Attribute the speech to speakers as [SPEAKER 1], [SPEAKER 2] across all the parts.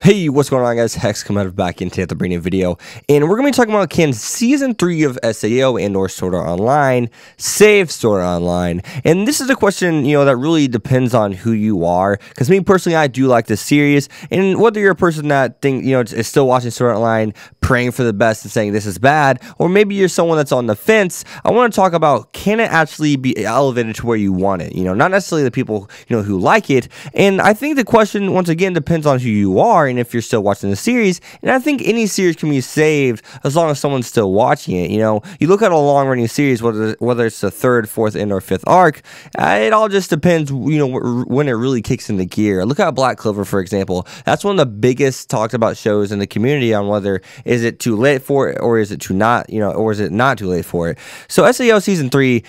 [SPEAKER 1] Hey, what's going on, guys? Hex coming back into the brand new video, and we're going to be talking about, can Season 3 of SAO and/or Sword Art Online save Sword Art Online? And this is a question, that really depends on who you are, because me personally, I do like this series, and whether you're a person that is still watching Sword Art Online, praying for the best and saying this is bad, or maybe you're someone that's on the fence, I want to talk about, can it actually be elevated to where you want it? Not necessarily the people, who like it, and I think the question, once again, depends on who you are, and if you're still watching the series. And I think any series can be saved as long as someone's still watching it. You look at a long-running series, whether it's the third, fourth, and or fifth arc, it all just depends, when it really kicks into gear. Look at Black Clover, for example. That's one of the biggest talked about shows in the community on whether is it too late for it or is it too not, or is it not too late for it. So SAO Season 3,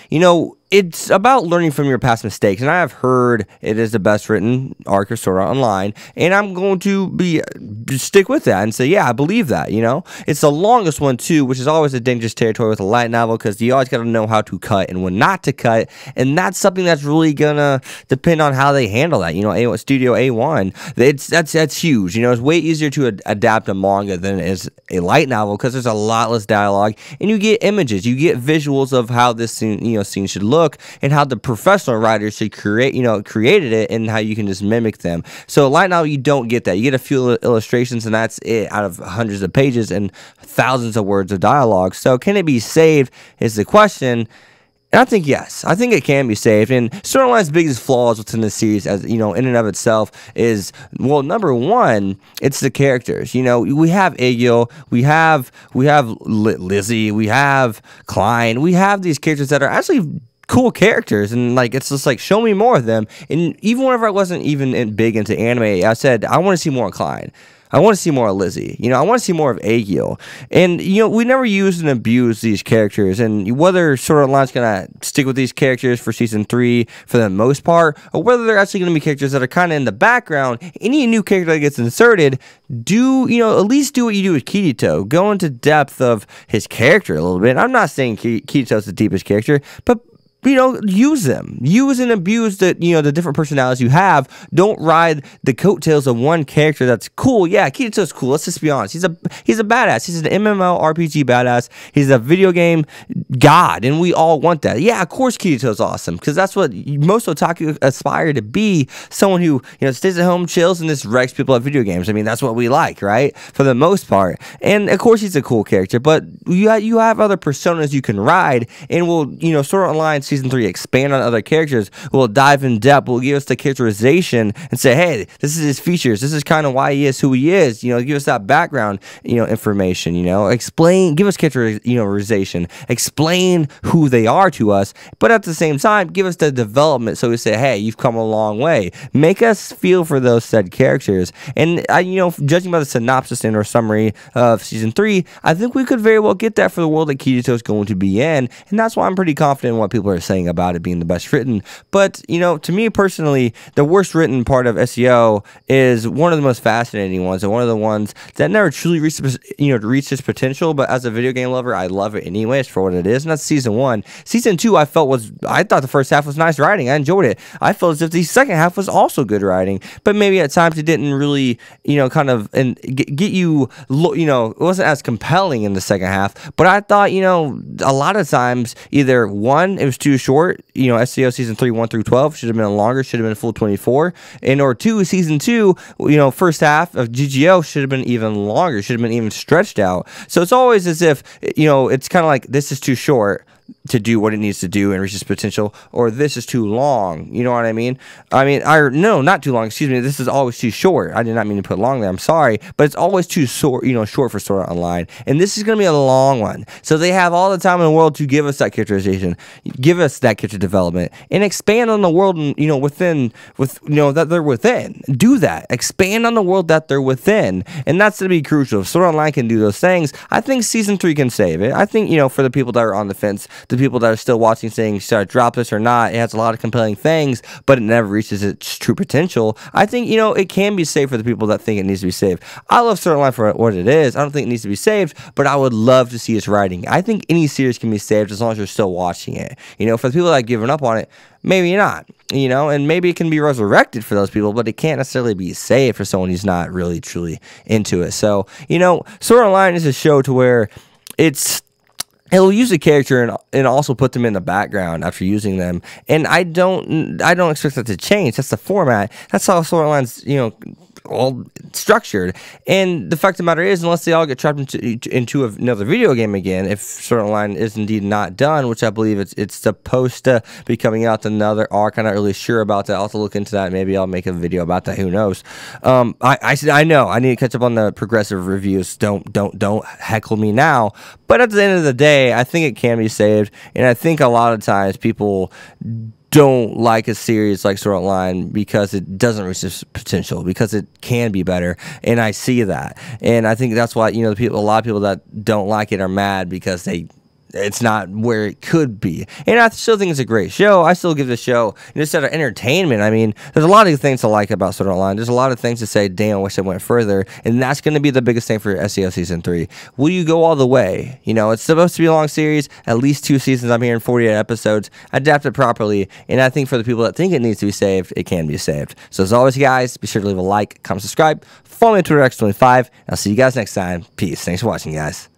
[SPEAKER 1] it's about learning from your past mistakes, and I have heard it is the best written arc of Sword Art Online, and I'm going to stick with that and say, yeah, I believe that. It's the longest one too, which is always a dangerous territory with a light novel, because you always got to know how to cut and when not to cut, and that's something that's really gonna depend on how they handle that. Studio A1, that's huge. It's way easier to adapt a manga than it is a light novel, because there's a lot less dialogue, and you get images, you get visuals of how this scene should look, and how the professional writers should created it, and how you can just mimic them. So light novel, you don't get that. You get a few illustrations, and that's it out of hundreds of pages and thousands of words of dialogue. So can it be saved is the question. And I think yes, I think it can be saved. And Sword Art Online's biggest flaws within the series, as in and of itself, is, well, number one, it's the characters. We have Egil, we have Lizzie, we have Klein, we have these characters that are actually cool characters, and it's just show me more of them. And even whenever I wasn't even big into anime, I said I want to see more of Klein, I want to see more of Lizzie, I want to see more of Egil. And we never use and abuse these characters, and whether Sword Art Online's gonna stick with these characters for Season 3 for the most part, or whether they're actually gonna be characters that are kind of in the background, any new character that gets inserted, at least do what you do with Kirito. Go into depth of his character a little bit. I'm not saying Kirito's the deepest character, but use them. Use and abuse the different personalities you have. Don't ride the coattails of one character that's cool. Yeah, Kirito's cool. Let's just be honest. He's a badass. He's an MMORPG badass. He's a video game god, and we all want that. Yeah, of course Kirito's awesome, because that's what most otaku aspire to be. Someone who stays at home, chills, and just wrecks people at video games. I mean, that's what we like, right? For the most part. And of course he's a cool character, but you have other personas you can ride, and Sword Art Online Season 3 expand on other characters. We'll dive in depth. We'll give us the characterization and say, hey, this is his features. This is kind of why he is who he is. Give us that background, information. Explain, give us characterization. Explain who they are to us, but at the same time, give us the development. So we say, hey, you've come a long way. Make us feel for those said characters. And judging by the synopsis and or summary of Season 3, I think we could very well get that for the world that Kirito is going to be in, and that's why I'm pretty confident in what people are saying about it being the best written. But to me personally, the worst written part of SEO is one of the most fascinating ones, and one of the ones that never truly reached its potential. But as a video game lover, I love it anyways for what it is, and that's Season 1. Season 2, I thought the first half was nice writing. I enjoyed it. I felt as if the second half was also good writing, but maybe at times it didn't really kind of get you, it wasn't as compelling in the second half. But I thought a lot of times, either one, it was too short. SEO Season 3 1 through 12 should have been longer, should have been a full 24, and or two, Season 2, first half of GGO should have been even longer, should have been even stretched out. So it's always as if it's kind of like, this is too short to do what it needs to do and reach its potential, or this is too long. You know what I mean? No, not too long. Excuse me. This is always too short. I did not mean to put long there. I'm sorry, but it's always too short. Short for Sword Art Online, and this is going to be a long one. So they have all the time in the world to give us that characterization, give us that character development, and expand on the world. That they're within. Do that. Expand on the world that they're within, and that's going to be crucial. If Sword Art Online can do those things, I think Season 3 can save it. I think for the people that are on the fence, the people that are still watching saying, should I drop this or not? It has a lot of compelling things, but it never reaches its true potential. I think, you know, it can be saved for the people that think it needs to be saved. I love Sword Art Online for what it is. I don't think it needs to be saved, but I would love to see its writing. I think any series can be saved as long as you're still watching it. You know, for the people that have given up on it, maybe not, you know, and maybe it can be resurrected for those people, but it can't necessarily be saved for someone who's not really truly into it. So, you know, Sword Art Online is a show to where it'll use a character and also put them in the background after using them, and I don't expect that to change. That's the format. That's how Sword Art Online's, you know, all structured. And the fact of the matter is, unless they all get trapped into another video game again, if Sword Art Online is indeed not done, which I believe it's supposed to be coming out another arc, I'm not really sure about that. I'll have to look into that. Maybe I'll make a video about that. Who knows? I know I need to catch up on the progressive reviews. Don't heckle me now. But at the end of the day, I think it can be saved, and I think a lot of times people don't like a series like Sword Art Online because it doesn't reach its potential, because it can be better, and I see that, and I think that's why, you know, a lot of people that don't like it are mad because it's not where it could be. And I still think it's a great show. I still give the show, just out of entertainment, I mean, there's a lot of things to like about Sword Art Online. There's a lot of things to say, damn, I wish I went further. And that's going to be the biggest thing for SAO Season 3. Will you go all the way? You know, it's supposed to be a long series, at least 2 seasons. I'm hearing 48 episodes. Adapt it properly. And I think for the people that think it needs to be saved, it can be saved. So as always, guys, be sure to leave a like, comment, subscribe. Follow me on Twitter, X25. I'll see you guys next time. Peace. Thanks for watching, guys.